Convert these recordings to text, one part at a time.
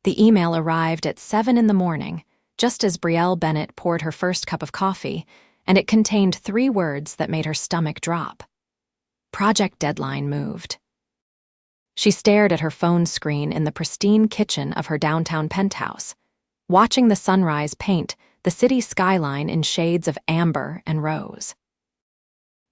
The email arrived at 7 in the morning, just as Brielle Bennett poured her first cup of coffee, and it contained 3 words that made her stomach drop. Project deadline moved. She stared at her phone screen in the pristine kitchen of her downtown penthouse, watching the sunrise paint the city skyline in shades of amber and rose.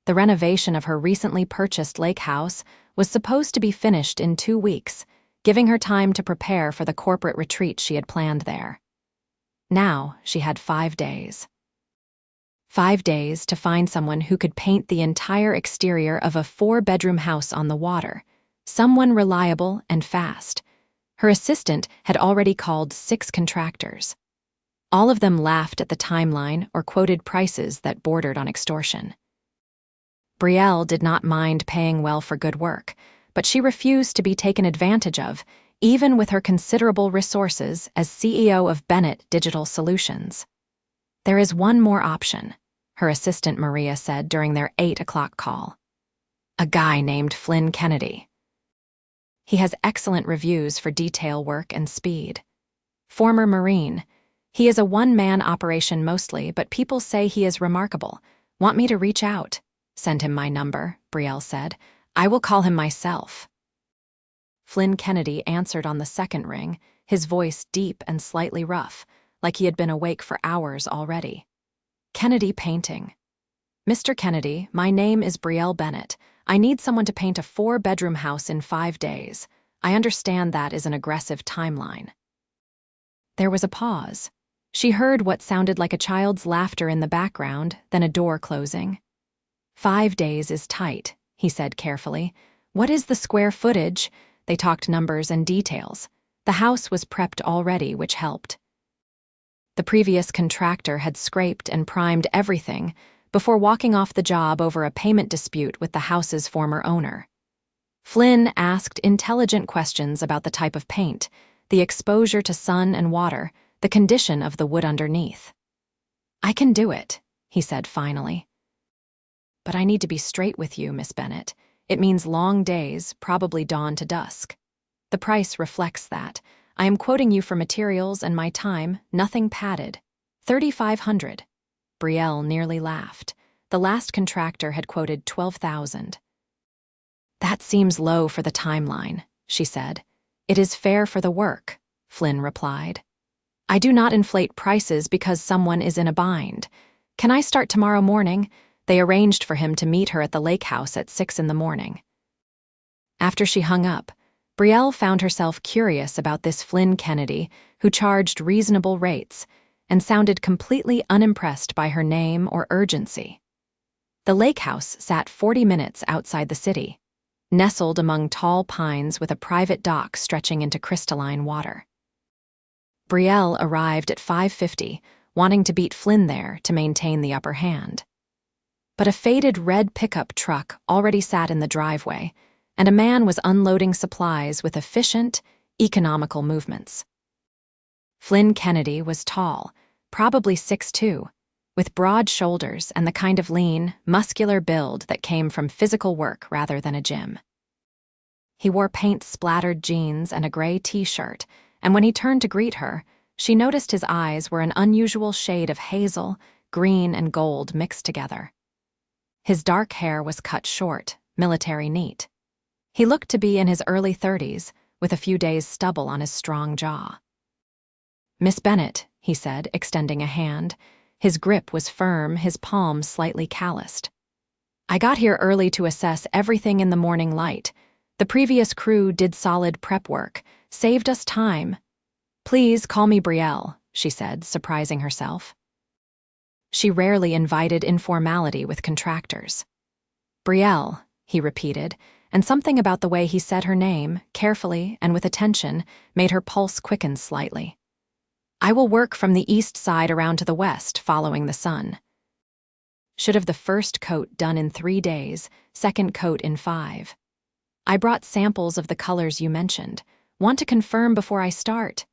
The renovation of her recently purchased lake house was supposed to be finished in 2 weeks, giving her time to prepare for the corporate retreat she had planned there. Now she had 5 days. 5 days to find someone who could paint the entire exterior of a 4-bedroom house on the water, someone reliable and fast. Her assistant had already called 6 contractors. All of them laughed at the timeline or quoted prices that bordered on extortion. Brielle did not mind paying well for good work, but she refused to be taken advantage of, even with her considerable resources as CEO of Bennett Digital Solutions. "There is one more option," her assistant Maria said during their 8 o'clock call. "A guy named Flynn Kennedy. He has excellent reviews for detail work and speed. Former Marine. He is a one-man operation mostly, but people say he is remarkable. Want me to reach out? Send him my number," Brielle said. "I will call him myself." Flynn Kennedy answered on the second ring, his voice deep and slightly rough, like he had been awake for hours already. "Kennedy Painting. Mr. Kennedy, my name is Brielle Bennett. I need someone to paint a 4-bedroom house in 5 days. I understand that is an aggressive timeline." There was a pause. She heard what sounded like a child's laughter in the background, then a door closing. "5 days is tight," he said carefully. "What is the square footage?" They talked numbers and details. The house was prepped already, which helped. The previous contractor had scraped and primed everything before walking off the job over a payment dispute with the house's former owner. Flynn asked intelligent questions about the type of paint, the exposure to sun and water, the condition of the wood underneath. "I can do it," he said finally. "But I need to be straight with you, Miss Bennett. It means long days, probably dawn to dusk. The price reflects that. I am quoting you for materials and my time, nothing padded. $3,500. Brielle nearly laughed. The last contractor had quoted $12,000. "That seems low for the timeline," she said. "It is fair for the work," Flynn replied. "I do not inflate prices because someone is in a bind. Can I start tomorrow morning?" They arranged for him to meet her at the lake house at 6 in the morning. After she hung up, Brielle found herself curious about this Flynn Kennedy, who charged reasonable rates and sounded completely unimpressed by her name or urgency. The lake house sat 40 minutes outside the city, nestled among tall pines with a private dock stretching into crystalline water. Brielle arrived at 5:50, wanting to beat Flynn there to maintain the upper hand. But a faded red pickup truck already sat in the driveway, and a man was unloading supplies with efficient, economical movements. Flynn Kennedy was tall, probably 6'2", with broad shoulders and the kind of lean, muscular build that came from physical work rather than a gym. He wore paint-splattered jeans and a gray t-shirt, and when he turned to greet her, she noticed his eyes were an unusual shade of hazel, green, and gold mixed together. His dark hair was cut short, military neat. He looked to be in his early 30s, with a few days' stubble on his strong jaw. "Miss Bennett," he said, extending a hand. His grip was firm, his palm slightly calloused. "I got here early to assess everything in the morning light. The previous crew did solid prep work, saved us time. Please call me Brielle," she said, surprising herself. She rarely invited informality with contractors. "Brielle," he repeated, and something about the way he said her name, carefully and with attention, made her pulse quicken slightly. "I will work from the east side around to the west, following the sun. Should have the first coat done in 3 days, second coat in 5. I brought samples of the colors you mentioned. Want to confirm before I start?"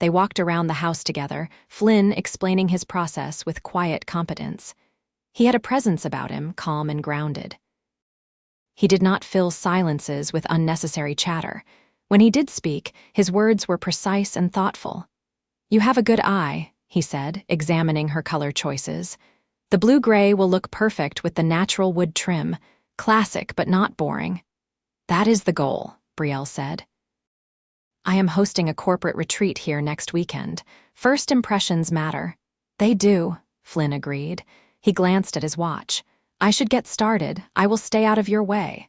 They walked around the house together, Flynn explaining his process with quiet competence. He had a presence about him, calm and grounded. He did not fill silences with unnecessary chatter. When he did speak, his words were precise and thoughtful. "You have a good eye," he said, examining her color choices. "The blue-gray will look perfect with the natural wood trim, classic but not boring." "That is the goal," Brielle said. "I am hosting a corporate retreat here next weekend. First impressions matter." "They do," Flynn agreed. He glanced at his watch. "I should get started. I will stay out of your way."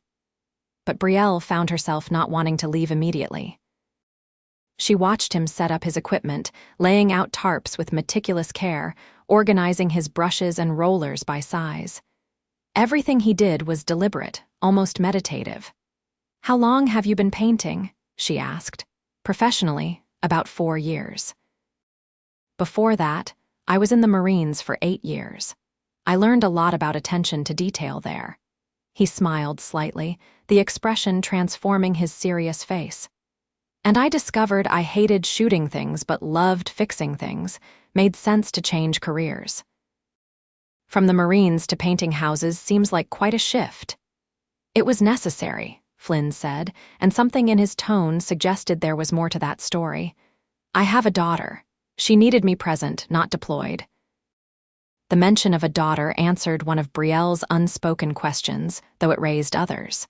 But Brielle found herself not wanting to leave immediately. She watched him set up his equipment, laying out tarps with meticulous care, organizing his brushes and rollers by size. Everything he did was deliberate, almost meditative. "How long have you been painting?" she asked. "Professionally, about 4 years. Before that, I was in the Marines for 8 years. I learned a lot about attention to detail there." He smiled slightly, the expression transforming his serious face. "And I discovered I hated shooting things but loved fixing things. Made sense to change careers." "From the Marines to painting houses seems like quite a shift." "It was necessary," Flynn said, and something in his tone suggested there was more to that story. "I have a daughter. She needed me present, not deployed." The mention of a daughter answered one of Brielle's unspoken questions, though it raised others.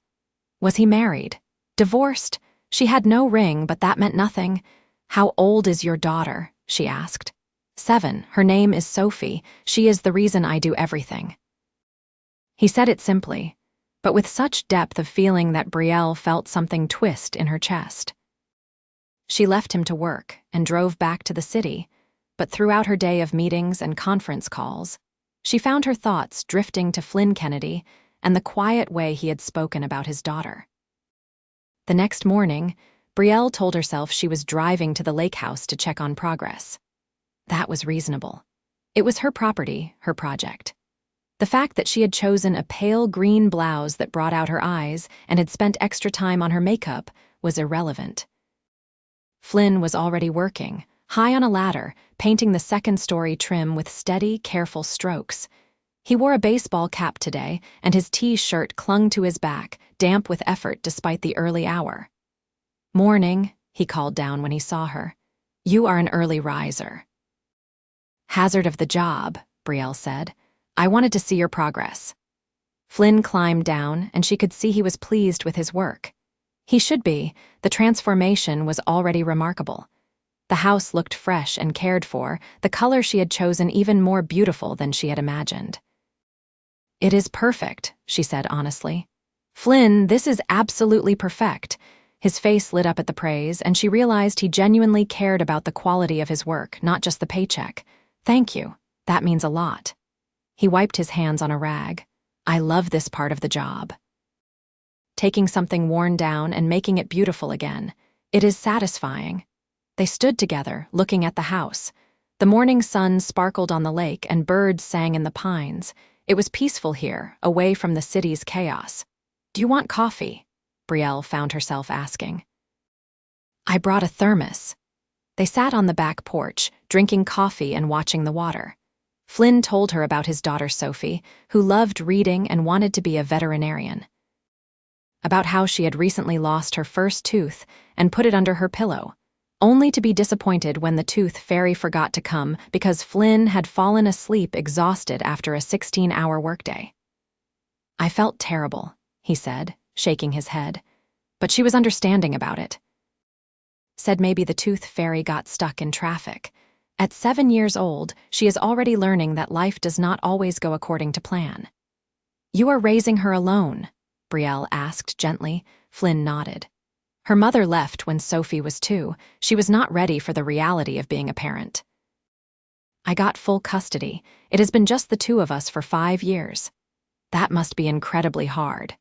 Was he married? Divorced? She had no ring, but that meant nothing. "How old is your daughter?" she asked. 7. Her name is Sophie. She is the reason I do everything." He said it simply, but with such depth of feeling that Brielle felt something twist in her chest. She left him to work and drove back to the city, but throughout her day of meetings and conference calls, she found her thoughts drifting to Flynn Kennedy and the quiet way he had spoken about his daughter. The next morning, Brielle told herself she was driving to the lake house to check on progress. That was reasonable. It was her property, her project. The fact that she had chosen a pale green blouse that brought out her eyes and had spent extra time on her makeup was irrelevant. Flynn was already working, high on a ladder, painting the second-story trim with steady, careful strokes. He wore a baseball cap today, and his T-shirt clung to his back, damp with effort despite the early hour. "Morning," he called down when he saw her. "You are an early riser." "Hazard of the job," Brielle said. "I wanted to see your progress." Flynn climbed down, and she could see he was pleased with his work. He should be. The transformation was already remarkable. The house looked fresh and cared for, the color she had chosen even more beautiful than she had imagined. "It is perfect," she said honestly. "Flynn, this is absolutely perfect." His face lit up at the praise, and she realized he genuinely cared about the quality of his work, not just the paycheck. "Thank you. That means a lot." He wiped his hands on a rag. "I love this part of the job. Taking something worn down and making it beautiful again. It is satisfying." They stood together, looking at the house. The morning sun sparkled on the lake and birds sang in the pines. It was peaceful here, away from the city's chaos. "Do you want coffee?" Brielle found herself asking. "I brought a thermos." They sat on the back porch, drinking coffee and watching the water. Flynn told her about his daughter Sophie, who loved reading and wanted to be a veterinarian. About how she had recently lost her first tooth and put it under her pillow, only to be disappointed when the tooth fairy forgot to come because Flynn had fallen asleep exhausted after a 16-hour workday. "I felt terrible," he said, shaking his head, but she was understanding about it. Said maybe the tooth fairy got stuck in traffic. At 7 years old, she is already learning that life does not always go according to plan. "You are raising her alone?" Brielle asked gently. Flynn nodded. Her mother left when Sophie was 2. She was not ready for the reality of being a parent. "I got full custody. It has been just the 2 of us for 5 years. That must be incredibly hard."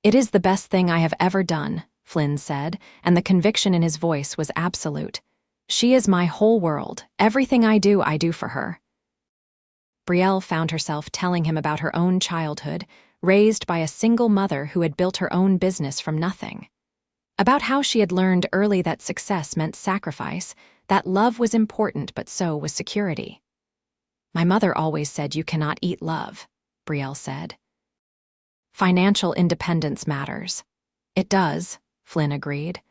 "It is the best thing I have ever done," Flynn said, and the conviction in his voice was absolute. "She is my whole world. Everything I do for her." Brielle found herself telling him about her own childhood, raised by a single mother who had built her own business from nothing. About how she had learned early that success meant sacrifice, that love was important but so was security. "My mother always said you cannot eat love," Brielle said. "Financial independence matters." "It does," Flynn agreed.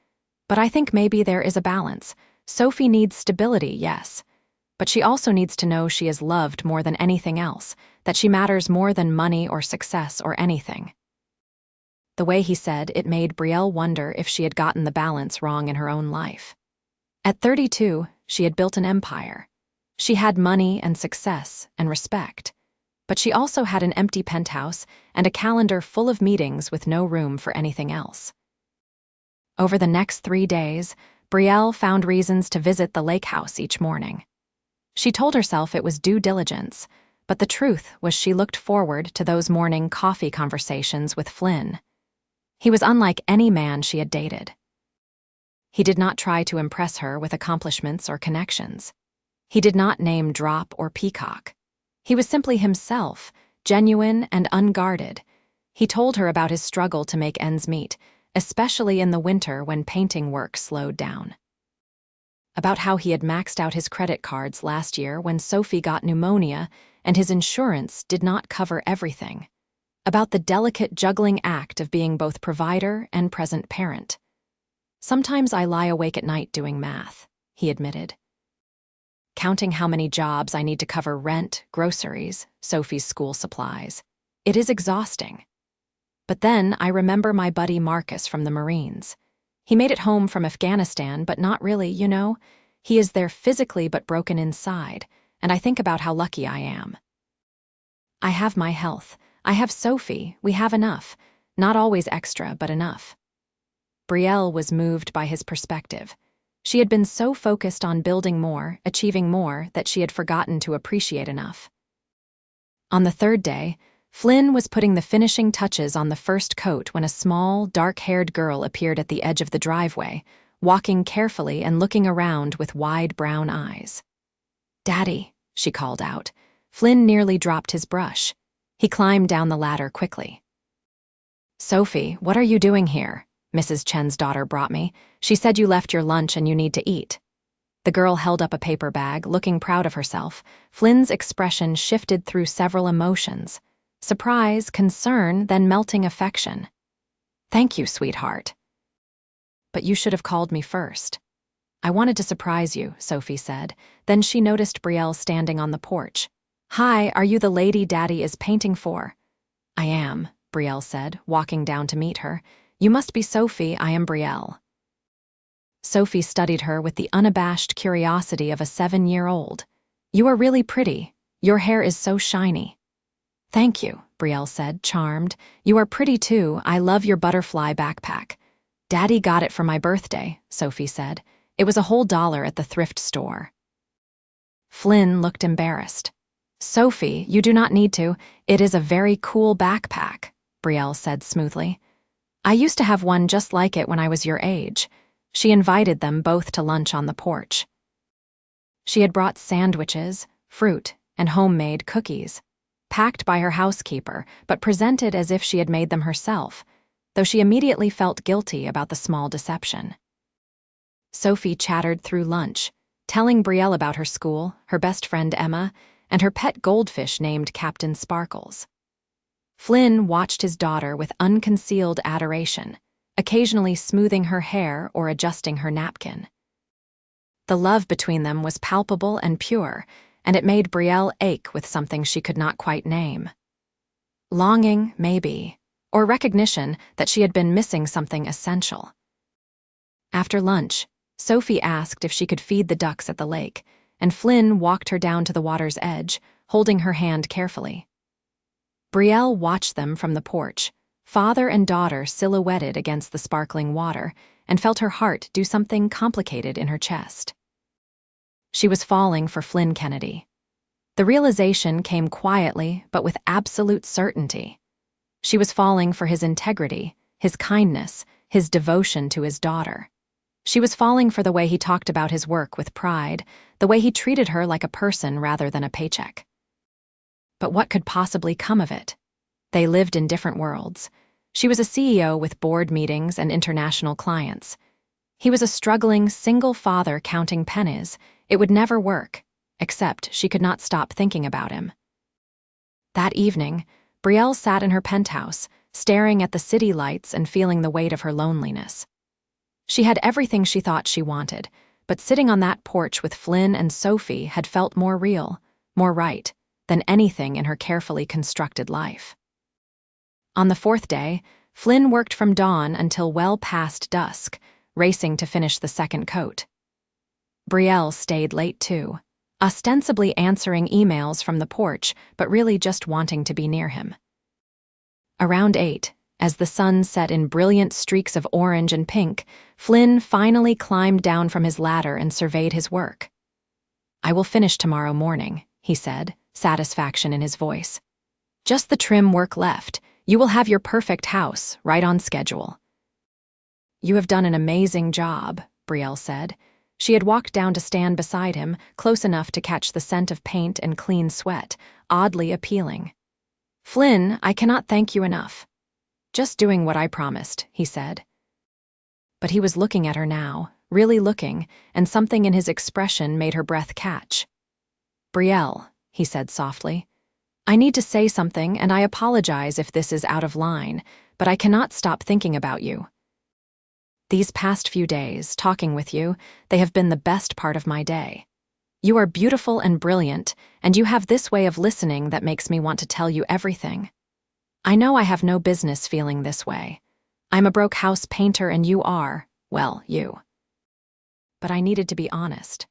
But I think maybe there is a balance. Sophie needs stability, yes. But she also needs to know she is loved more than anything else, that she matters more than money or success or anything. The way he said it made Brielle wonder if she had gotten the balance wrong in her own life. At 32, she had built an empire. She had money and success and respect. But she also had an empty penthouse and a calendar full of meetings with no room for anything else. Over the next 3 days, Brielle found reasons to visit the lake house each morning. She told herself it was due diligence, but the truth was she looked forward to those morning coffee conversations with Flynn. He was unlike any man she had dated. He did not try to impress her with accomplishments or connections. He did not name drop or peacock. He was simply himself, genuine and unguarded. He told her about his struggle to make ends meet, especially in the winter when painting work slowed down. About how he had maxed out his credit cards last year when Sophie got pneumonia and his insurance did not cover everything. About the delicate juggling act of being both provider and present parent. Sometimes I lie awake at night doing math, he admitted. Counting how many jobs I need to cover rent, groceries, Sophie's school supplies. It is exhausting. But then I remember my buddy Marcus from the Marines. He made it home from Afghanistan, but not really, you know. He is there physically but broken inside, and I think about how lucky I am. I have my health. I have Sophie. We have enough. Not always extra, but enough. Brielle was moved by his perspective. She had been so focused on building more, achieving more, that she had forgotten to appreciate enough. On the third day, Flynn was putting the finishing touches on the first coat when a small, dark-haired girl appeared at the edge of the driveway, walking carefully and looking around with wide brown eyes. "Daddy," she called out. Flynn nearly dropped his brush. He climbed down the ladder quickly. "Sophie, what are you doing here? Mrs. Chen's daughter brought me. She said you left your lunch and you need to eat." The girl held up a paper bag, looking proud of herself. Flynn's expression shifted through several emotions. Surprise, concern, then melting affection. "Thank you, sweetheart. But you should have called me first." "I wanted to surprise you," Sophie said. Then she noticed Brielle standing on the porch. "Hi, are you the lady Daddy is painting for?" "I am," Brielle said, walking down to meet her. "You must be Sophie, I am Brielle." Sophie studied her with the unabashed curiosity of a 7-year-old. "You are really pretty. Your hair is so shiny." "Thank you," Brielle said, charmed. "You are pretty too. I love your butterfly backpack." "Daddy got it for my birthday," Sophie said. "It was a whole $1 at the thrift store." Flynn looked embarrassed. "Sophie, you do not need to. It is a very cool backpack," Brielle said smoothly. "I used to have one just like it when I was your age." She invited them both to lunch on the porch. She had brought sandwiches, fruit, and homemade cookies, packed by her housekeeper, but presented as if she had made them herself, though she immediately felt guilty about the small deception. Sophie chattered through lunch, telling Brielle about her school, her best friend Emma, and her pet goldfish named Captain Sparkles. Flynn watched his daughter with unconcealed adoration, occasionally smoothing her hair or adjusting her napkin. The love between them was palpable and pure, and it made Brielle ache with something she could not quite name. Longing, maybe, or recognition that she had been missing something essential. After lunch, Sophie asked if she could feed the ducks at the lake, and Flynn walked her down to the water's edge, holding her hand carefully. Brielle watched them from the porch, father and daughter silhouetted against the sparkling water, and felt her heart do something complicated in her chest. She was falling for Flynn Kennedy. The realization came quietly but with absolute certainty. She was falling for his integrity, his kindness, his devotion to his daughter. She was falling for the way he talked about his work with pride, the way he treated her like a person rather than a paycheck. But what could possibly come of it? They lived in different worlds. She was a CEO with board meetings and international clients. He was a struggling single father counting pennies. It would never work, except she could not stop thinking about him. That evening, Brielle sat in her penthouse, staring at the city lights and feeling the weight of her loneliness. She had everything she thought she wanted, but sitting on that porch with Flynn and Sophie had felt more real, more right, than anything in her carefully constructed life. On the fourth day, Flynn worked from dawn until well past dusk, racing to finish the second coat. Brielle stayed late too, ostensibly answering emails from the porch, but really just wanting to be near him. Around 8, as the sun set in brilliant streaks of orange and pink, Flynn finally climbed down from his ladder and surveyed his work. "I will finish tomorrow morning," he said, satisfaction in his voice. "Just the trim work left. You will have your perfect house, right on schedule." "You have done an amazing job," Brielle said. She had walked down to stand beside him, close enough to catch the scent of paint and clean sweat, oddly appealing. "Flynn, I cannot thank you enough." "Just doing what I promised," he said. But he was looking at her now, really looking, and something in his expression made her breath catch. "Brielle," he said softly, "I need to say something, and I apologize if this is out of line, but I cannot stop thinking about you. These past few days, talking with you, they have been the best part of my day. You are beautiful and brilliant, and you have this way of listening that makes me want to tell you everything. I know I have no business feeling this way. I'm a broke house painter and you are, well, you." But I needed to be honest.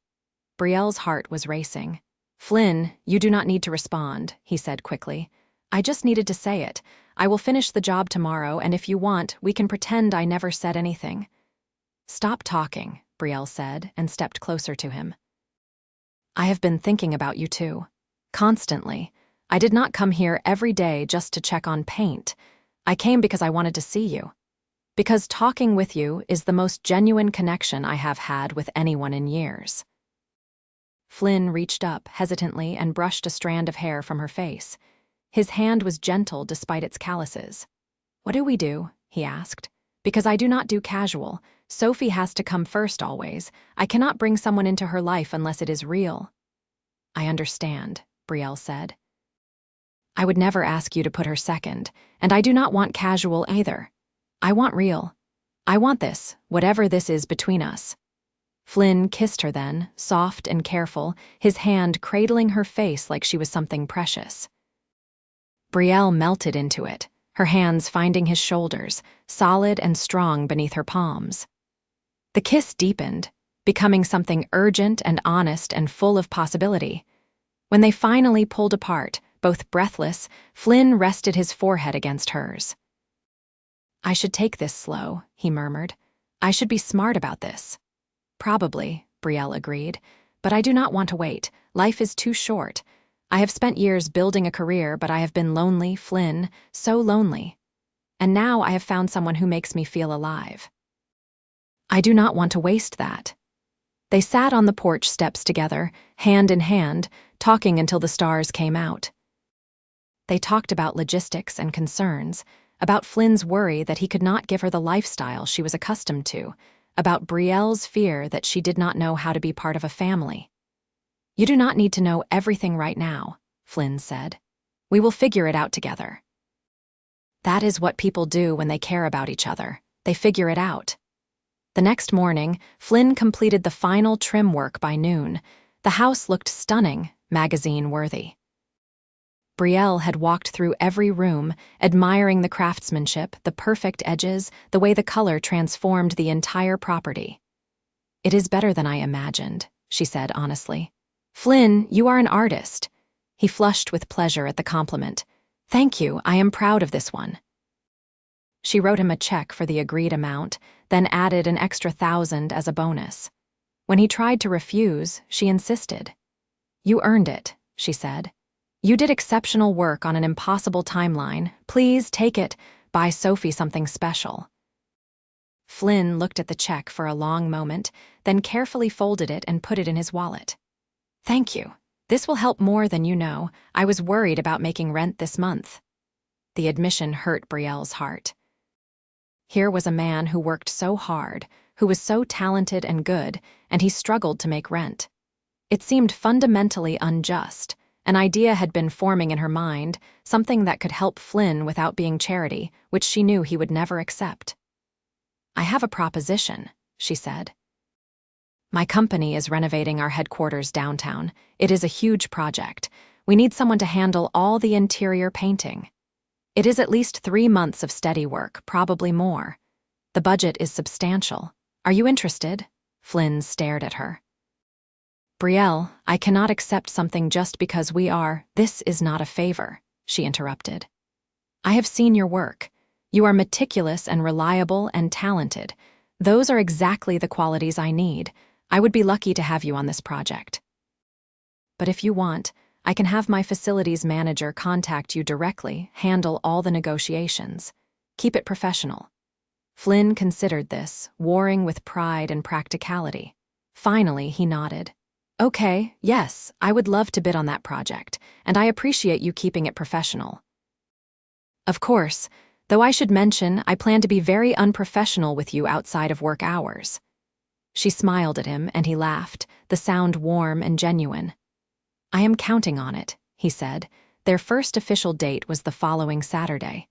Brielle's heart was racing. "Flynn, you do not need to respond," he said quickly. "I just needed to say it. I will finish the job tomorrow, and if you want, we can pretend I never said anything." "Stop talking," Brielle said, and stepped closer to him. "I have been thinking about you too. Constantly. I did not come here every day just to check on paint. I came because I wanted to see you. Because talking with you is the most genuine connection I have had with anyone in years." Flynn reached up hesitantly and brushed a strand of hair from her face. His hand was gentle despite its calluses. "What do we do?" he asked. "Because I do not do casual. Sophie has to come first always. I cannot bring someone into her life unless it is real." "I understand," Brielle said. "I would never ask you to put her second, and I do not want casual either. I want real. I want this, whatever this is between us." Flynn kissed her then, soft and careful, his hand cradling her face like she was something precious. Brielle melted into it, her hands finding his shoulders, solid and strong beneath her palms. The kiss deepened, becoming something urgent and honest and full of possibility. When they finally pulled apart, both breathless, Flynn rested his forehead against hers. "I should take this slow," he murmured. "I should be smart about this." "Probably," Brielle agreed, "but I do not want to wait. Life is too short. I have spent years building a career, but I have been lonely, Flynn, so lonely. And now I have found someone who makes me feel alive. I do not want to waste that." They sat on the porch steps together, hand in hand, talking until the stars came out. They talked about logistics and concerns, about Flynn's worry that he could not give her the lifestyle she was accustomed to, about Brielle's fear that she did not know how to be part of a family. "You do not need to know everything right now," Flynn said. "We will figure it out together." That is what people do when they care about each other. They figure it out. The next morning, Flynn completed the final trim work by noon. The house looked stunning, magazine-worthy. Brielle had walked through every room, admiring the craftsmanship, the perfect edges, the way the color transformed the entire property. "It is better than I imagined," she said honestly. "Flynn, you are an artist." He flushed with pleasure at the compliment. "Thank you, I am proud of this one." She wrote him a check for the agreed amount, then added an extra 1,000 as a bonus. When he tried to refuse, she insisted. "You earned it," she said. "You did exceptional work on an impossible timeline. Please take it. Buy Sophie something special." Flynn looked at the check for a long moment, then carefully folded it and put it in his wallet. "Thank you. This will help more than you know. I was worried about making rent this month." The admission hurt Brielle's heart. Here was a man who worked so hard, who was so talented and good, and he struggled to make rent. It seemed fundamentally unjust. An idea had been forming in her mind, something that could help Flynn without being charity, which she knew he would never accept. "I have a proposition," she said. My company is renovating our headquarters downtown. It is a huge project. We need someone to handle all the interior painting. It is at least 3 months of steady work, probably more. The budget is substantial. Are you interested? Flynn stared at her. Brielle, I cannot accept something just because we are. This is not a favor, she interrupted. I have seen your work. You are meticulous and reliable and talented. Those are exactly the qualities I need. I would be lucky to have you on this project. But if you want, I can have my facilities manager contact you directly, handle all the negotiations. Keep it professional. Flynn considered this, warring with pride and practicality. Finally, he nodded. Okay, yes, I would love to bid on that project, and I appreciate you keeping it professional. Of course, though I should mention I plan to be very unprofessional with you outside of work hours. She smiled at him, and he laughed, the sound warm and genuine. I am counting on it, he said. Their first official date was the following Saturday.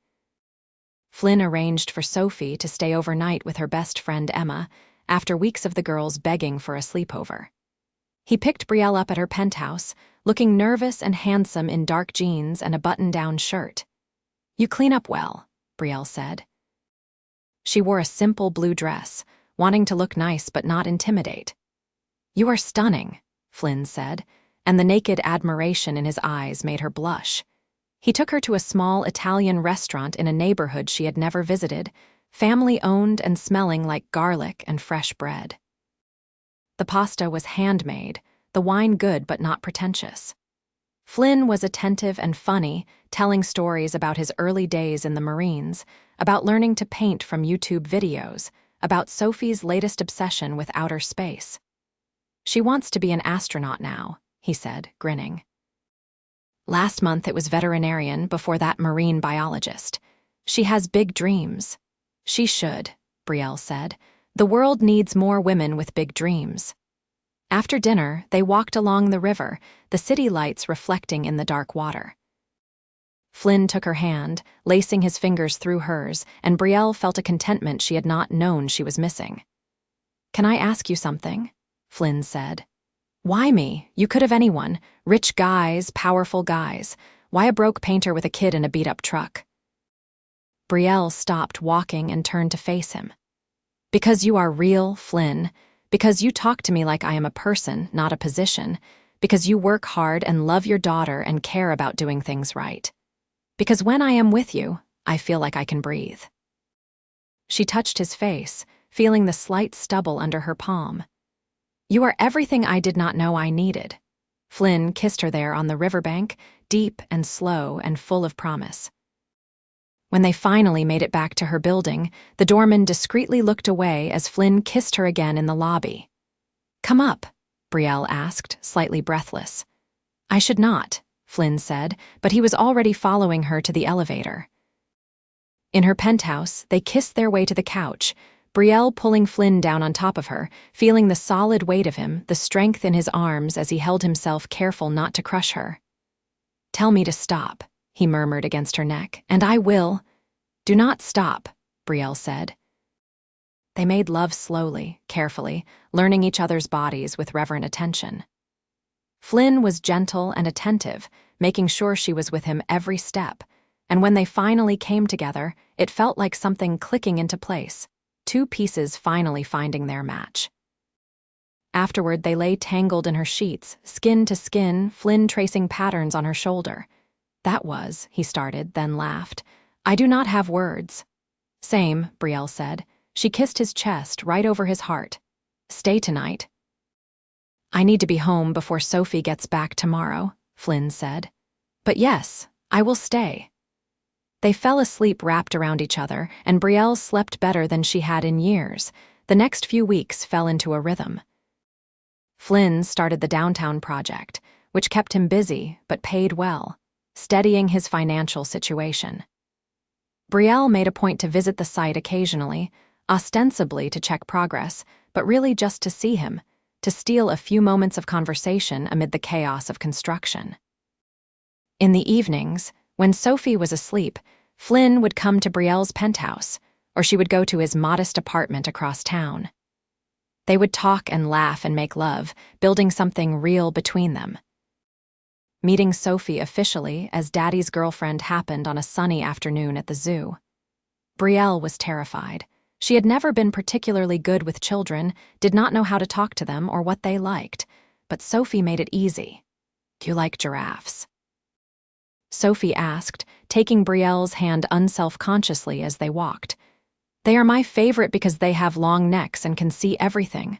Flynn arranged for Sophie to stay overnight with her best friend Emma, after weeks of the girls begging for a sleepover. He picked Brielle up at her penthouse, looking nervous and handsome in dark jeans and a button-down shirt. You clean up well, Brielle said. She wore a simple blue dress, wanting to look nice but not intimidate. You are stunning, Flynn said, and the naked admiration in his eyes made her blush. He took her to a small Italian restaurant in a neighborhood she had never visited, family-owned and smelling like garlic and fresh bread. The pasta was handmade, the wine good but not pretentious. Flynn was attentive and funny, telling stories about his early days in the Marines, about learning to paint from YouTube videos, about Sophie's latest obsession with outer space. She wants to be an astronaut now, he said, grinning. Last month it was veterinarian, before that marine biologist. She has big dreams. She should, Brielle said. The world needs more women with big dreams. After dinner, they walked along the river, the city lights reflecting in the dark water. Flynn took her hand, lacing his fingers through hers, and Brielle felt a contentment she had not known she was missing. Can I ask you something? Flynn said. Why me? You could have anyone. Rich guys, powerful guys. Why a broke painter with a kid in a beat-up truck? Brielle stopped walking and turned to face him. Because you are real, Flynn. Because you talk to me like I am a person, not a position. Because you work hard and love your daughter and care about doing things right. Because when I am with you, I feel like I can breathe. She touched his face, feeling the slight stubble under her palm. You are everything I did not know I needed. Flynn kissed her there on the riverbank, deep and slow and full of promise. When they finally made it back to her building, the doorman discreetly looked away as Flynn kissed her again in the lobby. Come up, Brielle asked, slightly breathless. I should not, Flynn said, but he was already following her to the elevator. In her penthouse, they kissed their way to the couch, Brielle pulling Flynn down on top of her, feeling the solid weight of him, the strength in his arms as he held himself careful not to crush her. Tell me to stop, he murmured against her neck, and I will. Do not stop, Brielle said. They made love slowly, carefully, learning each other's bodies with reverent attention. Flynn was gentle and attentive, making sure she was with him every step, and when they finally came together, it felt like something clicking into place. 2 pieces finally finding their match. Afterward, they lay tangled in her sheets, skin to skin, Flynn tracing patterns on her shoulder. That was, he started, then laughed. I do not have words. Same, Brielle said. She kissed his chest right over his heart. Stay tonight. I need to be home before Sophie gets back tomorrow, Flynn said. But yes, I will stay. They fell asleep wrapped around each other, and Brielle slept better than she had in years. The next few weeks fell into a rhythm. Flynn started the downtown project, which kept him busy but paid well, steadying his financial situation. Brielle made a point to visit the site occasionally, ostensibly to check progress, but really just to see him, to steal a few moments of conversation amid the chaos of construction. In the evenings, when Sophie was asleep, Flynn would come to Brielle's penthouse, or she would go to his modest apartment across town. They would talk and laugh and make love, building something real between them. Meeting Sophie officially as Daddy's girlfriend happened on a sunny afternoon at the zoo. Brielle was terrified. She had never been particularly good with children, did not know how to talk to them or what they liked, but Sophie made it easy. "Do you like giraffes?" Sophie asked, taking Brielle's hand unselfconsciously as they walked. "They are my favorite because they have long necks and can see everything."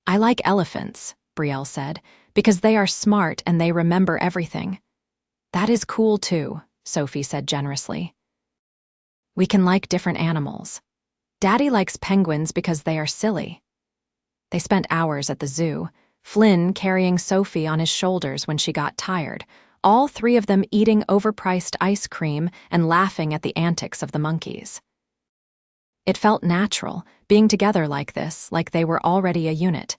"I like elephants," Brielle said, "because they are smart and they remember everything." "That is cool too," Sophie said generously. "We can like different animals. Daddy likes penguins because they are silly." They spent hours at the zoo, Flynn carrying Sophie on his shoulders when she got tired, all three of them eating overpriced ice cream and laughing at the antics of the monkeys. It felt natural, being together like this, like they were already a unit.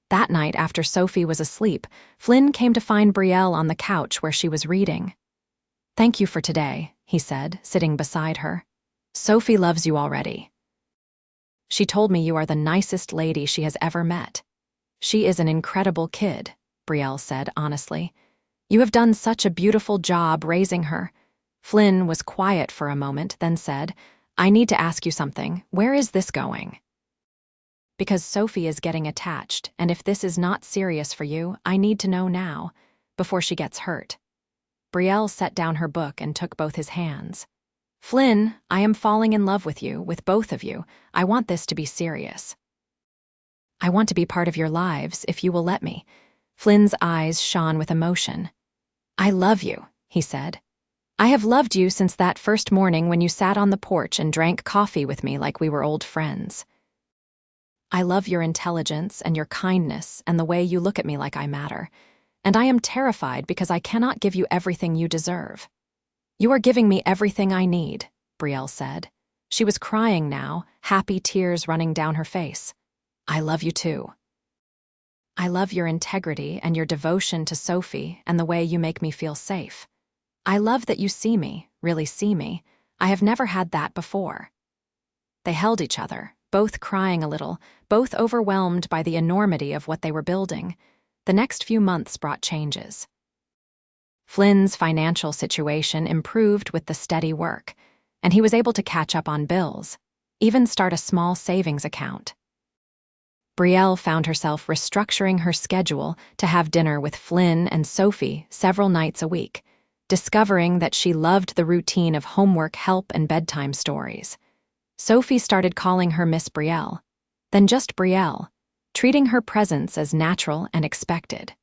That night, after Sophie was asleep, Flynn came to find Brielle on the couch where she was reading. "Thank you for today," he said, sitting beside her. "Sophie loves you already. She told me you are the nicest lady she has ever met." "She is an incredible kid," Brielle said honestly. "You have done such a beautiful job raising her." Flynn was quiet for a moment, then said, "I need to ask you something. Where is this going?" "Because Sophie is getting attached, and if this is not serious for you, I need to know now, before she gets hurt." Brielle set down her book and took both his hands. "Flynn, I am falling in love with you, with both of you. I want this to be serious. I want to be part of your lives, if you will let me." Flynn's eyes shone with emotion. "I love you," he said. "I have loved you since that first morning when you sat on the porch and drank coffee with me like we were old friends. I love your intelligence and your kindness and the way you look at me like I matter. And I am terrified because I cannot give you everything you deserve." "You are giving me everything I need," Brielle said. She was crying now, happy tears running down her face. "I love you too. I love your integrity and your devotion to Sophie and the way you make me feel safe. I love that you see me, really see me. I have never had that before." They held each other, both crying a little, both overwhelmed by the enormity of what they were building. The next few months brought changes. Flynn's financial situation improved with the steady work, and he was able to catch up on bills, even start a small savings account. Brielle found herself restructuring her schedule to have dinner with Flynn and Sophie several nights a week, discovering that she loved the routine of homework help and bedtime stories. Sophie started calling her Miss Brielle, then just Brielle, treating her presence as natural and expected.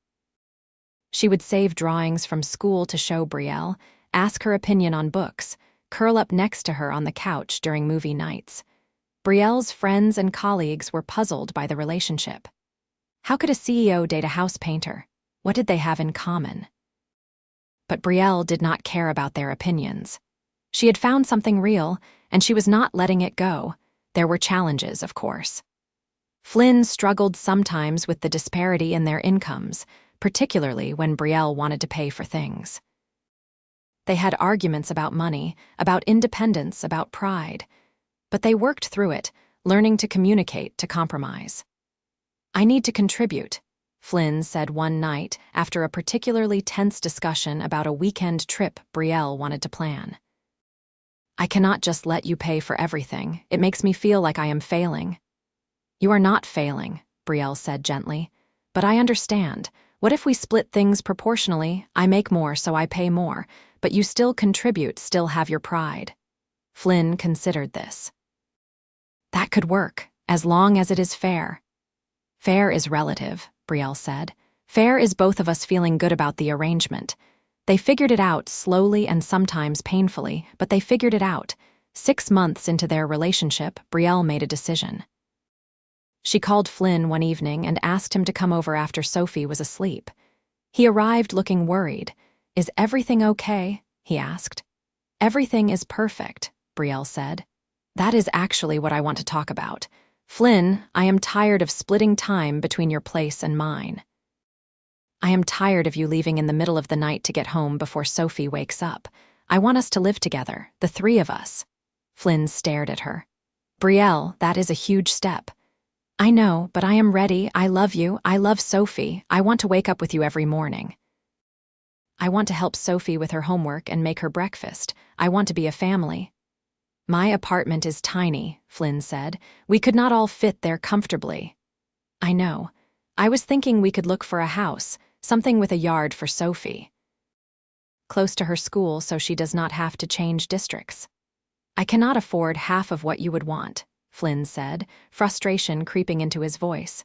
She would save drawings from school to show Brielle, ask her opinion on books, curl up next to her on the couch during movie nights. Brielle's friends and colleagues were puzzled by the relationship. How could a CEO date a house painter? What did they have in common? But Brielle did not care about their opinions. She had found something real, and she was not letting it go. There were challenges, of course. Flynn struggled sometimes with the disparity in their incomes, particularly when Brielle wanted to pay for things. They had arguments about money, about independence, about pride. But they worked through it, learning to communicate, to compromise. "I need to contribute," Flynn said one night after a particularly tense discussion about a weekend trip Brielle wanted to plan. "I cannot just let you pay for everything. It makes me feel like I am failing." "You are not failing," Brielle said gently. "But I understand. What if we split things proportionally? I make more, so I pay more, but you still contribute, still have your pride." Flynn considered this. "That could work, as long as it is fair." "Fair is relative," Brielle said. "Fair is both of us feeling good about the arrangement." They figured it out slowly and sometimes painfully, but they figured it out. 6 months into their relationship, Brielle made a decision. She called Flynn one evening and asked him to come over after Sophie was asleep. He arrived looking worried. "Is everything okay?" he asked. "Everything is perfect," Brielle said. "That is actually what I want to talk about. Flynn, I am tired of splitting time between your place and mine. I am tired of you leaving in the middle of the night to get home before Sophie wakes up. I want us to live together, the three of us." Flynn stared at her. "Brielle, that is a huge step." I know, but I am ready. I love you. I love Sophie. I want to wake up with you every morning. I want to help Sophie with her homework and make her breakfast. I want to be a family. My apartment is tiny, Flynn said. We could not all fit there comfortably. I know. I was thinking we could look for a house, something with a yard for Sophie. Close to her school so she does not have to change districts. I cannot afford half of what you would want, Flynn said, frustration creeping into his voice.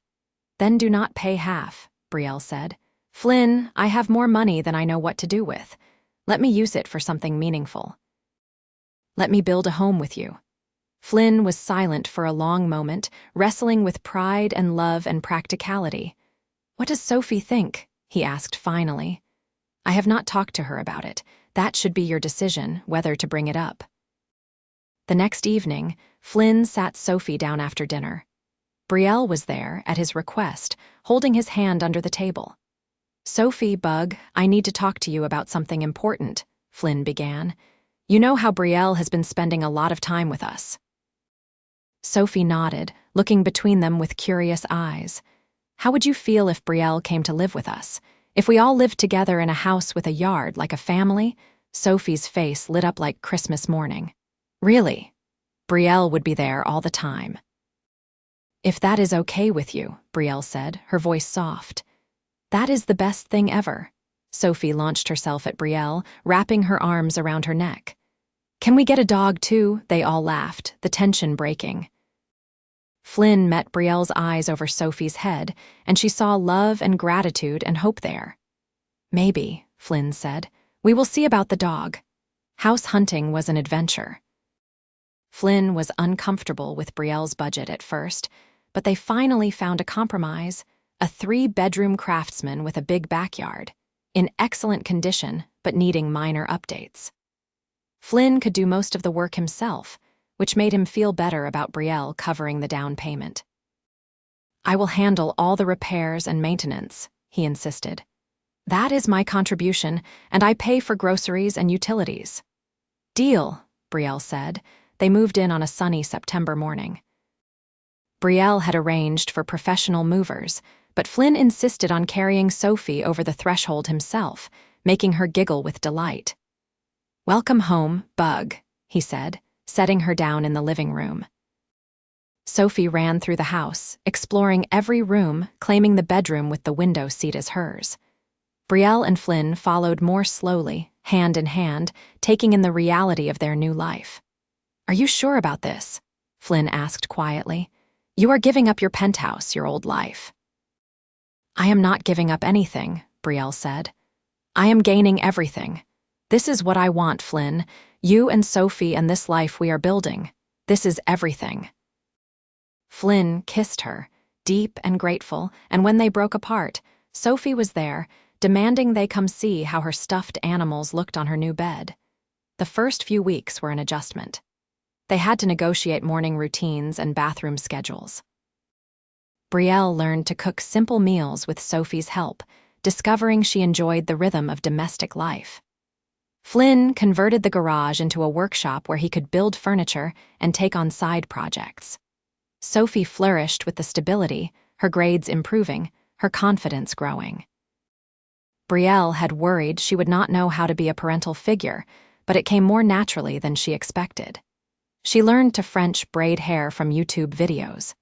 Then do not pay half, Brielle said. Flynn, I have more money than I know what to do with. Let me use it for something meaningful. Let me build a home with you. Flynn was silent for a long moment, wrestling with pride and love and practicality. What does Sophie think? He asked finally. I have not talked to her about it. That should be your decision, whether to bring it up. The next evening, Flynn sat Sophie down after dinner. Brielle was there, at his request, holding his hand under the table. Sophie, Bug, I need to talk to you about something important, Flynn began. You know how Brielle has been spending a lot of time with us. Sophie nodded, looking between them with curious eyes. How would you feel if Brielle came to live with us? If we all lived together in a house with a yard, like a family? Sophie's face lit up like Christmas morning. Really? Brielle would be there all the time. If that is okay with you, Brielle said, her voice soft. That is the best thing ever. Sophie launched herself at Brielle, wrapping her arms around her neck. Can we get a dog too? They all laughed, the tension breaking. Flynn met Brielle's eyes over Sophie's head, and she saw love and gratitude and hope there. Maybe, Flynn said. We will see about the dog. House hunting was an adventure. Flynn was uncomfortable with Brielle's budget at first, but they finally found a compromise, a 3-bedroom craftsman with a big backyard, in excellent condition but needing minor updates. Flynn could do most of the work himself, which made him feel better about Brielle covering the down payment. I will handle all the repairs and maintenance, he insisted. That is my contribution, and I pay for groceries and utilities. Deal, Brielle said. They moved in on a sunny September morning. Brielle had arranged for professional movers, but Flynn insisted on carrying Sophie over the threshold himself, making her giggle with delight. Welcome home, Bug, he said, setting her down in the living room. Sophie ran through the house, exploring every room, claiming the bedroom with the window seat as hers. Brielle and Flynn followed more slowly, hand in hand, taking in the reality of their new life. Are you sure about this? Flynn asked quietly. You are giving up your penthouse, your old life. I am not giving up anything, Brielle said. I am gaining everything. This is what I want, Flynn. You and Sophie and this life we are building. This is everything. Flynn kissed her, deep and grateful, and when they broke apart, Sophie was there, demanding they come see how her stuffed animals looked on her new bed. The first few weeks were an adjustment. They had to negotiate morning routines and bathroom schedules. Brielle learned to cook simple meals with Sophie's help, discovering she enjoyed the rhythm of domestic life. Flynn converted the garage into a workshop where he could build furniture and take on side projects. Sophie flourished with the stability, her grades improving, her confidence growing. Brielle had worried she would not know how to be a parental figure, but it came more naturally than she expected. She learned to French braid hair from YouTube videos.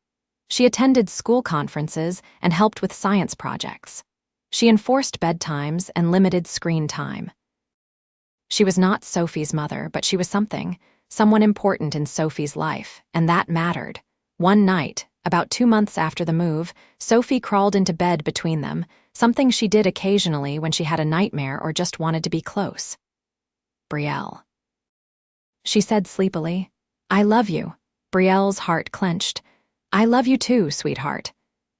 She attended school conferences and helped with science projects. She enforced bedtimes and limited screen time. She was not Sophie's mother, but she was someone important in Sophie's life, and that mattered. One night, about 2 months after the move, Sophie crawled into bed between them, something she did occasionally when she had a nightmare or just wanted to be close. Brielle. She said sleepily, I love you. Brielle's heart clenched. I love you too, sweetheart.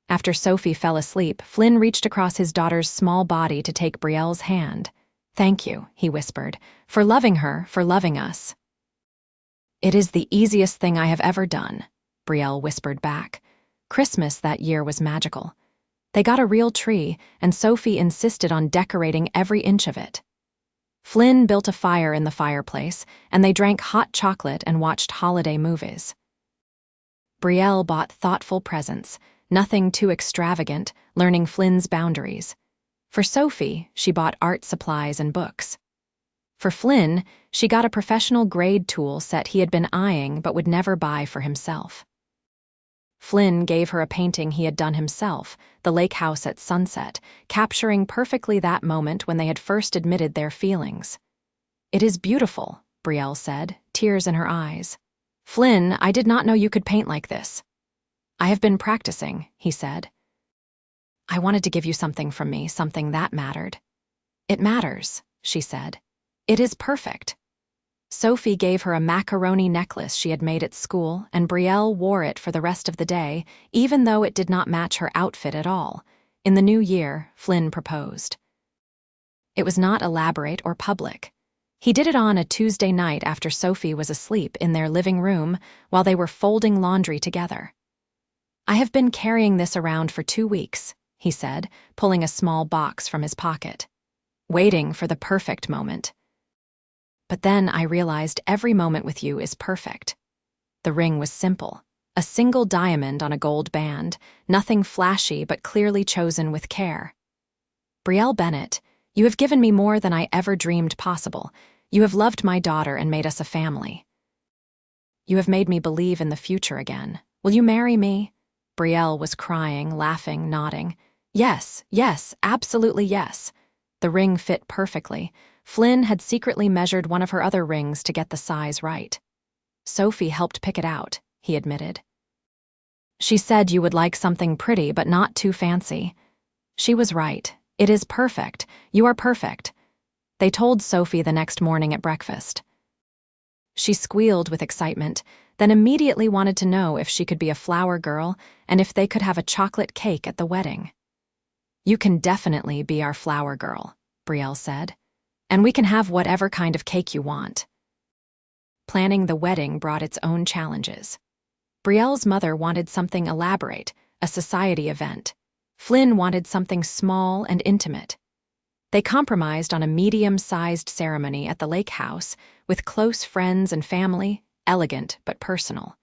After Sophie fell asleep, Flynn reached across his daughter's small body to take Brielle's hand. Thank you, he whispered, for loving her, for loving us. It is the easiest thing I have ever done, Brielle whispered back. Christmas that year was magical. They got a real tree, and Sophie insisted on decorating every inch of it. Flynn built a fire in the fireplace, and they drank hot chocolate and watched holiday movies. Brielle bought thoughtful presents, nothing too extravagant, learning Flynn's boundaries. For Sophie, she bought art supplies and books. For Flynn, she got a professional grade tool set he had been eyeing but would never buy for himself. Flynn gave her a painting he had done himself, the lake house at sunset, capturing perfectly that moment when they had first admitted their feelings. "It is beautiful," Brielle said, tears in her eyes. "Flynn, I did not know you could paint like this." "I have been practicing," he said. "I wanted to give you something from me, something that mattered." "It matters," she said. "It is perfect." Sophie gave her a macaroni necklace she had made at school, and Brielle wore it for the rest of the day, even though it did not match her outfit at all. In the new year, Flynn proposed. It was not elaborate or public. He did it on a Tuesday night after Sophie was asleep in their living room while they were folding laundry together. "I have been carrying this around for 2 weeks," he said, pulling a small box from his pocket. "Waiting for the perfect moment. But then I realized every moment with you is perfect." The ring was simple, a single diamond on a gold band, nothing flashy but clearly chosen with care. "Brielle Bennett, you have given me more than I ever dreamed possible. You have loved my daughter and made us a family. You have made me believe in the future again. Will you marry me?" Brielle was crying, laughing, nodding. "Yes, yes, absolutely yes." The ring fit perfectly. Flynn had secretly measured one of her other rings to get the size right. "Sophie helped pick it out," he admitted. "She said you would like something pretty but not too fancy." She was right. "It is perfect. You are perfect." They told Sophie the next morning at breakfast. She squealed with excitement, then immediately wanted to know if she could be a flower girl and if they could have a chocolate cake at the wedding. "You can definitely be our flower girl," Brielle said. "And we can have whatever kind of cake you want." Planning the wedding brought its own challenges. Brielle's mother wanted something elaborate, a society event. Flynn wanted something small and intimate. They compromised on a medium-sized ceremony at the lake house with close friends and family, elegant but personal.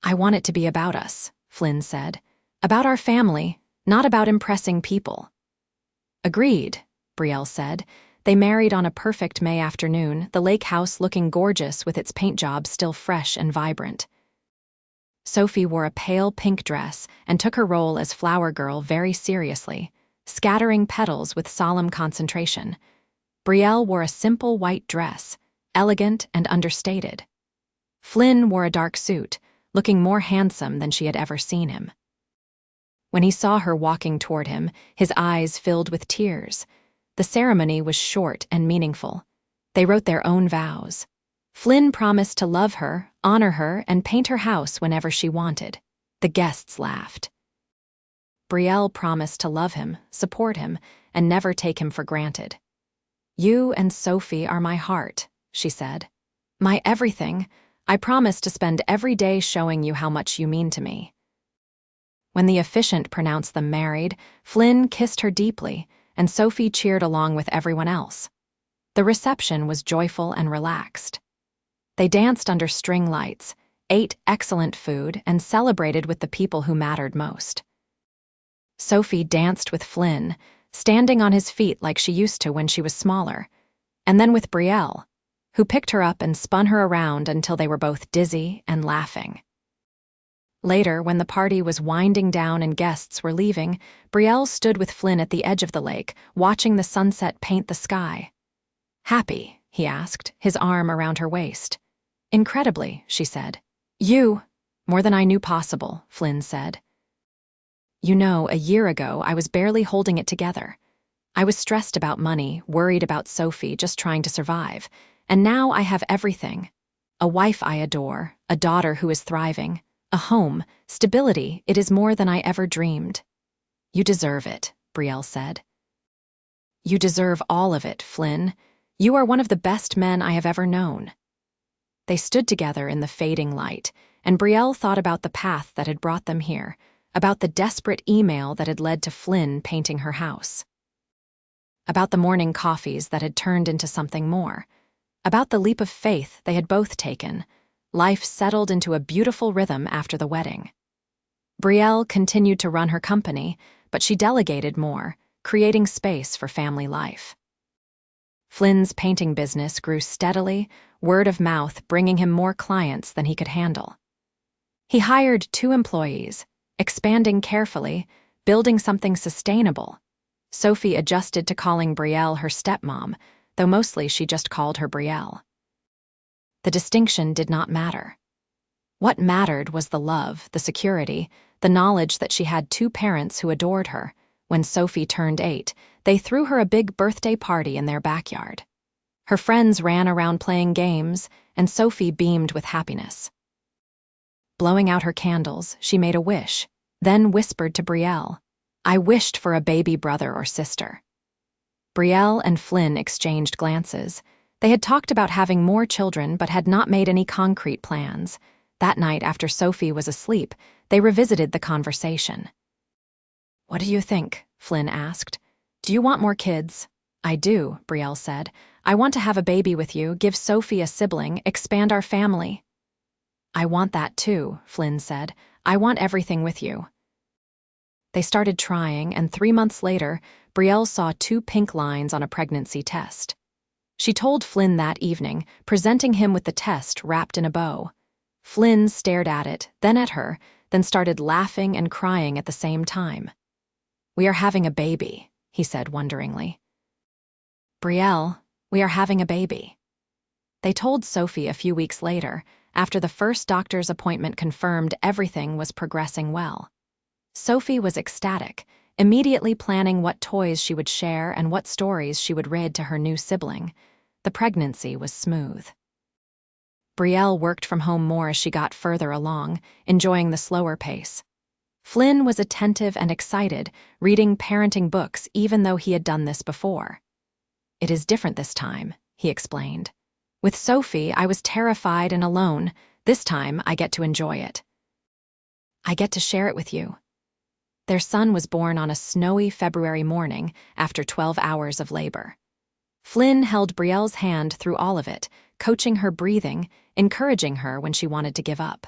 "I want it to be about us," Flynn said. "About our family, not about impressing people." "Agreed," Brielle said. They married on a perfect May afternoon, the lake house looking gorgeous with its paint job still fresh and vibrant. Sophie wore a pale pink dress and took her role as flower girl very seriously, scattering petals with solemn concentration. Brielle wore a simple white dress, elegant and understated. Flynn wore a dark suit, looking more handsome than she had ever seen him. When he saw her walking toward him, his eyes filled with tears. The ceremony was short and meaningful. They wrote their own vows. Flynn promised to love her, honor her, and paint her house whenever she wanted. The guests laughed. Brielle promised to love him, support him, and never take him for granted. "You and Sophie are my heart," she said. "My everything. I promise to spend every day showing you how much you mean to me." When the officiant pronounced them married, Flynn kissed her deeply, and Sophie cheered along with everyone else. The reception was joyful and relaxed. They danced under string lights, ate excellent food, and celebrated with the people who mattered most. Sophie danced with Flynn, standing on his feet like she used to when she was smaller, and then with Brielle, who picked her up and spun her around until they were both dizzy and laughing. Later, when the party was winding down and guests were leaving, Brielle stood with Flynn at the edge of the lake, watching the sunset paint the sky. "Happy?" he asked, his arm around her waist. "Incredibly," she said. "You, more than I knew possible," Flynn said. "You know, a year ago, I was barely holding it together. I was stressed about money, worried about Sophie, just trying to survive. And now I have everything. A wife I adore, a daughter who is thriving, a home, stability. It is more than I ever dreamed." "You deserve it," Brielle said. "You deserve all of it, Flynn. You are one of the best men I have ever known." They stood together in the fading light, and Brielle thought about the path that had brought them here, about the desperate email that had led to Flynn painting her house, about the morning coffees that had turned into something more, about the leap of faith they had both taken, Life settled into a beautiful rhythm after the wedding. Brielle continued to run her company, but she delegated more, creating space for family life. Flynn's painting business grew steadily, word of mouth bringing him more clients than he could handle. He hired 2 employees, expanding carefully, building something sustainable. Sophie adjusted to calling Brielle her stepmom, though mostly she just called her Brielle. The distinction did not matter. What mattered was the love, the security, the knowledge that she had 2 parents who adored her. When Sophie turned 8, they threw her a big birthday party in their backyard. Her friends ran around playing games, and Sophie beamed with happiness. Blowing out her candles, she made a wish, then whispered to Brielle, "I wished for a baby brother or sister." Brielle and Flynn exchanged glances. They had talked about having more children but had not made any concrete plans. That night, after Sophie was asleep, they revisited the conversation. "What do you think?" Flynn asked. "Do you want more kids?" "I do," Brielle said. "I want to have a baby with you, give Sophie a sibling, expand our family." "I want that too," Flynn said. "I want everything with you." They started trying, and 3 months later, Brielle saw 2 pink lines on a pregnancy test. She told Flynn that evening, presenting him with the test wrapped in a bow. Flynn stared at it, then at her, then started laughing and crying at the same time. "We are having a baby," he said wonderingly. "Brielle, we are having a baby." They told Sophie a few weeks later, after the first doctor's appointment confirmed everything was progressing well. Sophie was ecstatic, immediately planning what toys she would share and what stories she would read to her new sibling. The pregnancy was smooth. Brielle worked from home more as she got further along, enjoying the slower pace. Flynn was attentive and excited, reading parenting books even though he had done this before. "It is different this time," he explained. "With Sophie, I was terrified and alone. This time, I get to enjoy it. I get to share it with you." Their son was born on a snowy February morning after 12 hours of labor. Flynn held Brielle's hand through all of it, coaching her breathing, encouraging her when she wanted to give up.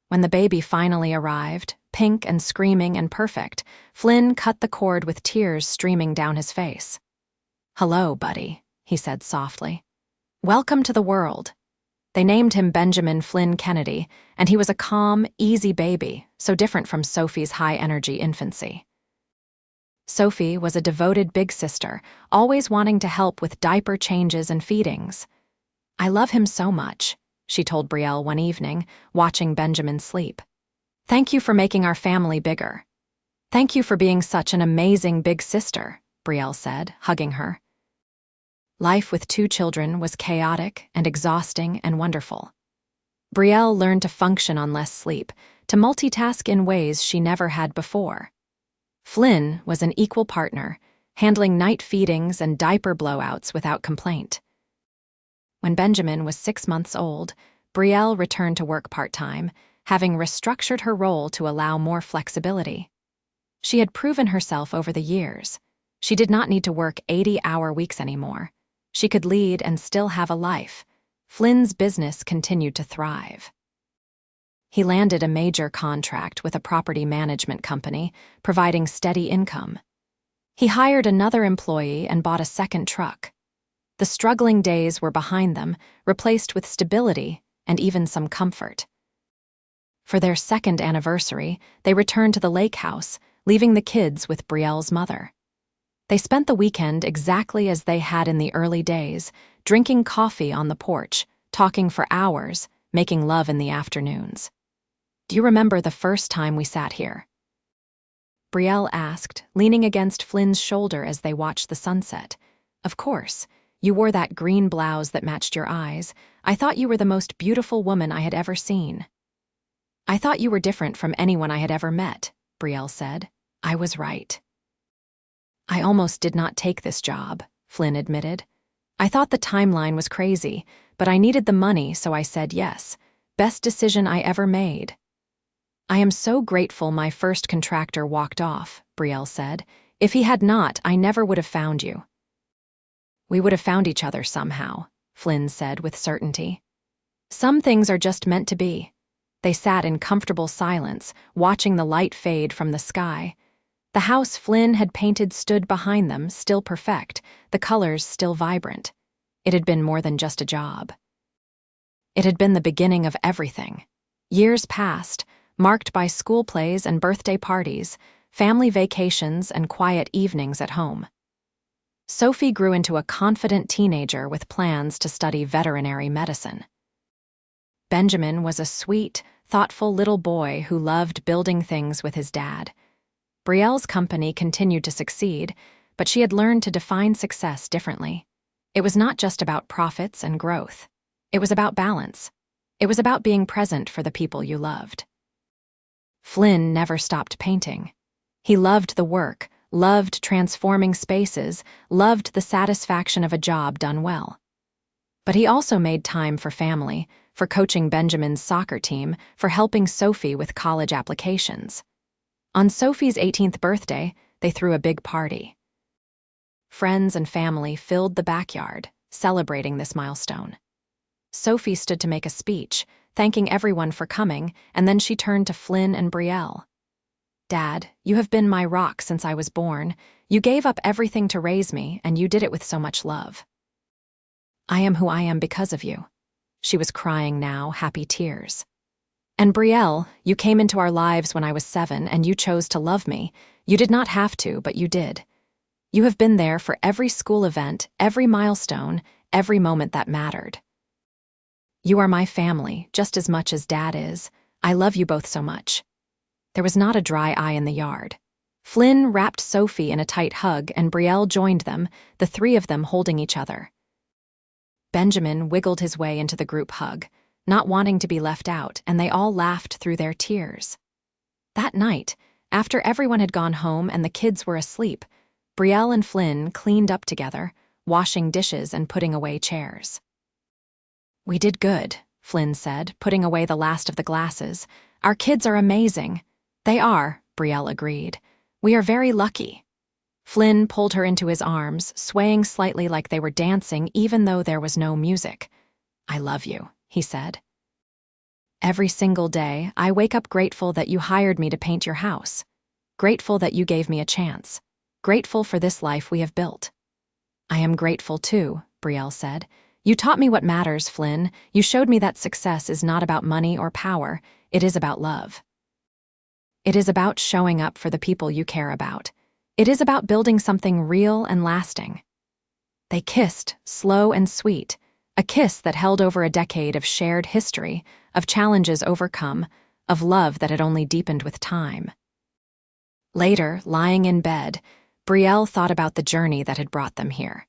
When the baby finally arrived, pink and screaming and perfect, Flynn cut the cord with tears streaming down his face. "Hello, buddy," he said softly. "Welcome to the world." They named him Benjamin Flynn Kennedy, and he was a calm, easy baby, so different from Sophie's high-energy infancy. Sophie was a devoted big sister, always wanting to help with diaper changes and feedings. "I love him so much," she told Brielle one evening, watching Benjamin sleep. "Thank you for making our family bigger." "Thank you for being such an amazing big sister," Brielle said, hugging her. Life with 2 children was chaotic and exhausting and wonderful. Brielle learned to function on less sleep, to multitask in ways she never had before. Flynn was an equal partner, handling night feedings and diaper blowouts without complaint. When Benjamin was 6 months old, Brielle returned to work part-time, having restructured her role to allow more flexibility. She had proven herself over the years. She did not need to work 80-hour weeks anymore. She could lead and still have a life. Flynn's business continued to thrive. He landed a major contract with a property management company, providing steady income. He hired another employee and bought a second truck. The struggling days were behind them, replaced with stability and even some comfort. For their 2nd anniversary, they returned to the lake house, leaving the kids with Brielle's mother. They spent the weekend exactly as they had in the early days, drinking coffee on the porch, talking for hours, making love in the afternoons. "Do you remember the first time we sat here?" Brielle asked, leaning against Flynn's shoulder as they watched the sunset. "Of course. You wore that green blouse that matched your eyes. I thought you were the most beautiful woman I had ever seen." "I thought you were different from anyone I had ever met," Brielle said. "I was right." "I almost did not take this job," Flynn admitted. "I thought the timeline was crazy, but I needed the money, so I said yes. Best decision I ever made." "I am so grateful my first contractor walked off," Brielle said. "If he had not, I never would have found you." "We would have found each other somehow," Flynn said with certainty. Some things are just meant to be. They sat in comfortable silence, watching the light fade from the sky. The house Flynn had painted stood behind them, still perfect, the colors still vibrant. It had been more than just a job. It had been the beginning of everything. Years passed, marked by school plays and birthday parties, family vacations and quiet evenings at home. Sophie grew into a confident teenager with plans to study veterinary medicine. Benjamin was a sweet, thoughtful little boy who loved building things with his dad. Brielle's company continued to succeed, but she had learned to define success differently. It was not just about profits and growth. It was about balance. It was about being present for the people you loved. Flynn never stopped painting. He loved the work, loved transforming spaces, loved the satisfaction of a job done well. But he also made time for family, for coaching Benjamin's soccer team, for helping Sophie with college applications. On Sophie's 18th birthday, they threw a big party. Friends and family filled the backyard, celebrating this milestone. Sophie stood to make a speech, thanking everyone for coming, and then she turned to Flynn and Brielle. "Dad, you have been my rock since I was born. You gave up everything to raise me, and you did it with so much love. I am who I am because of you." She was crying now, happy tears. "And Brielle, you came into our lives when I was 7, and you chose to love me. You did not have to, but you did. You have been there for every school event, every milestone, every moment that mattered. You are my family, just as much as Dad is. I love you both so much." There was not a dry eye in the yard. Flynn wrapped Sophie in a tight hug, and Brielle joined them, the three of them holding each other. Benjamin wiggled his way into the group hug, not wanting to be left out, and they all laughed through their tears. That night, after everyone had gone home and the kids were asleep, Brielle and Flynn cleaned up together, washing dishes and putting away chairs. "We did good," Flynn said, putting away the last of the glasses. "Our kids are amazing." "They are," Brielle agreed. "We are very lucky." Flynn pulled her into his arms, swaying slightly like they were dancing even though there was no music. "I love you," he said. "Every single day, I wake up grateful that you hired me to paint your house. Grateful that you gave me a chance. Grateful for this life we have built." "I am grateful too," Brielle said. "You taught me what matters, Flynn. You showed me that success is not about money or power. It is about love. It is about showing up for the people you care about. It is about building something real and lasting." They kissed, slow and sweet, a kiss that held over a decade of shared history, of challenges overcome, of love that had only deepened with time. Later, lying in bed, Brielle thought about the journey that had brought them here.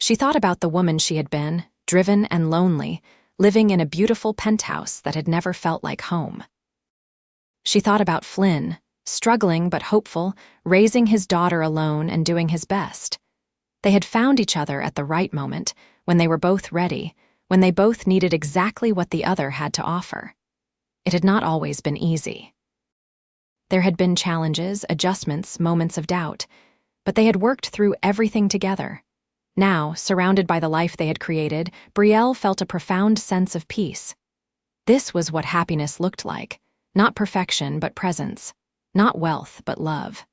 She thought about the woman she had been, driven and lonely, living in a beautiful penthouse that had never felt like home. She thought about Flynn, struggling but hopeful, raising his daughter alone and doing his best. They had found each other at the right moment, when they were both ready, when they both needed exactly what the other had to offer. It had not always been easy. There had been challenges, adjustments, moments of doubt, but they had worked through everything together. Now, surrounded by the life they had created, Brielle felt a profound sense of peace. This was what happiness looked like. Not perfection, but presence. Not wealth, but love.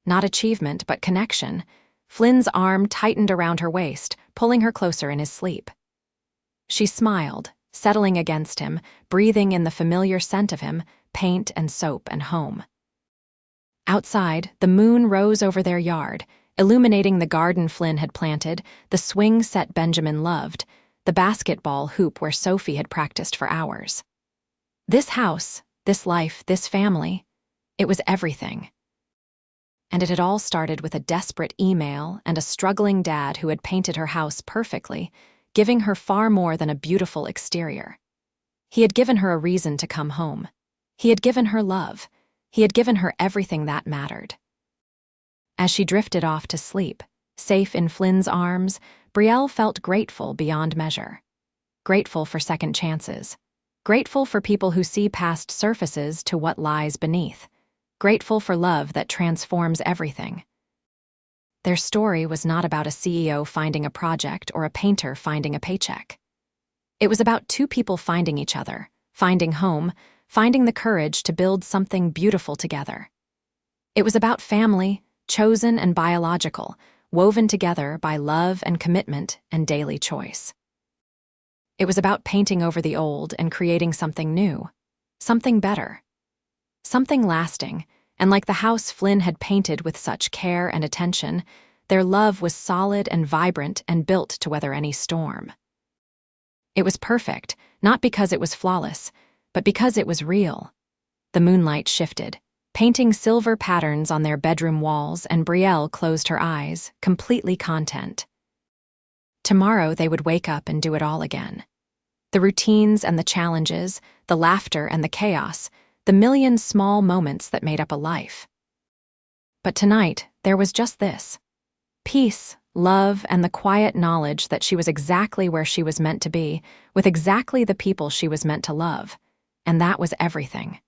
Not achievement, but connection. Flynn's arm tightened around her waist, pulling her closer in his sleep. She smiled, settling against him, breathing in the familiar scent of him, paint and soap and home. Outside, the moon rose over their yard, illuminating the garden Flynn had planted, the swing set Benjamin loved, the basketball hoop where Sophie had practiced for hours. This house, this life, this family, it was everything. And it had all started with a desperate email and a struggling dad who had painted her house perfectly, giving her far more than a beautiful exterior. He had given her a reason to come home. He had given her love. He had given her everything that mattered. As she drifted off to sleep, safe in Flynn's arms, Brielle felt grateful beyond measure. Grateful for second chances. Grateful for people who see past surfaces to what lies beneath. Grateful for love that transforms everything. Their story was not about a CEO finding a project or a painter finding a paycheck. It was about two people finding each other, finding home, finding the courage to build something beautiful together. It was about family, chosen and biological, woven together by love and commitment and daily choice. It was about painting over the old and creating something new, something better, something lasting, and like the house Flynn had painted with such care and attention, their love was solid and vibrant and built to weather any storm. It was perfect, not because it was flawless, but because it was real. The moonlight shifted, painting silver patterns on their bedroom walls, and Brielle closed her eyes, completely content. Tomorrow they would wake up and do it all again. The routines and the challenges, the laughter and the chaos, the million small moments that made up a life. But tonight, there was just this: peace, love, and the quiet knowledge that she was exactly where she was meant to be, with exactly the people she was meant to love. And that was everything.